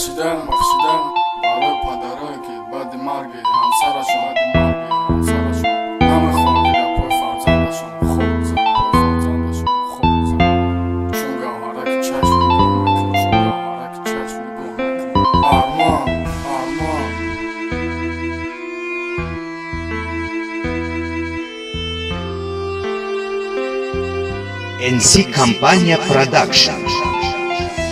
бахшидан барои падарое ки баъди марги ҳамсарашон намехоҳам дида пои фарзандашон хоб зад, пои фарзандашон хоб зад. Чун гавҳараки чашм нигоҳ мекунад, чун гавҳараки чашм нигоҳ мекунад. Армон NC Компания Продакшн.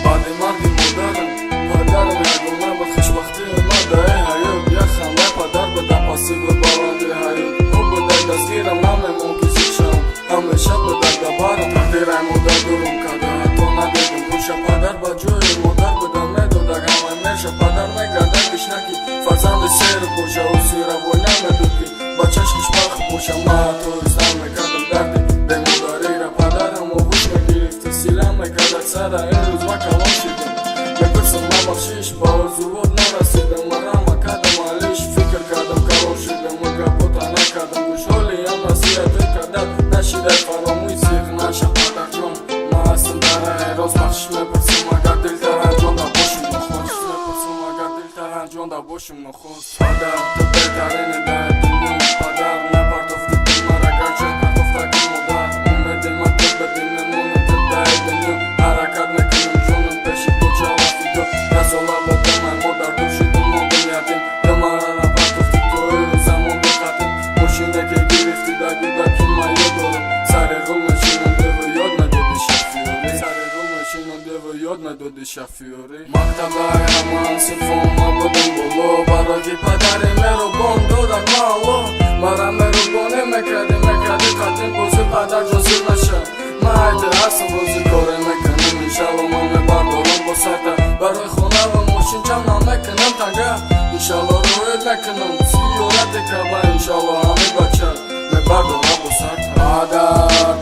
баъди марги модарам падарам ягона ба хушбахтии ман даи ҳаёт як ханда падар буда пасиби баланди ҳаёт ӯ будай дастгирам намемон ки зишам ҳамеша будай дабарам тақдирай модар дурум карда ҳатто надидим гӯша падар ба ҷои модар буда медодак ҳамай меша падар мегардад кишнаки фарзанди сер боша ӯ сиравой намедод ки ба чашкиш пах боша ман ҳатто истам мекардам дарди бемодарира падарам огӯш мегирифти силам мекард аксара имрӯз ма калон шидам мепурсам набахшиш ба орзувот нарасидам марама кардам алиш фикр кардам калон шидам ӯ гапота накардам гӯшҳолиам насиҳате кардад нашидай фаромӯй сиқ наша падарҷон ман ҳастам дар эроз бахшиш мепурсам агар дилтар анҷонда бошим нохост мепурсам агар дилтар анҷонда бошим нохост падар ту беҳтарини дар дунё падар напартофти дил мара гарчи партофтаки модар умеди ман ту ба дил мемонад ту даи дунё ҳаракат мекунам ҷонам пеши почава фидо расола бодамай модар дур шидам мондам ятим ту мара напартофти ту ирӯ замон бехатим мошине ки гирифти дар кӯдаки ман ёд дорам сари рӯ мешинам деву ёд надоди шафиёрӣ сари рӯ мешинам деву ёд надоди шафиёрӣ мактабаи ҳамаам сифон ма будам боло барои ки падари мерубон додад маъло мара мерубонӣ мекарди қатин бози падарҷон зир наша ман айти ҳастам рӯзи коре мекунам иншалло ман мебардорам бо сарта барои хона ва мошин ҷамъ мекунам тага иншалло роҳед мекунам зиёрати каба иншалло ҳами бача мебардорам бо сарта падар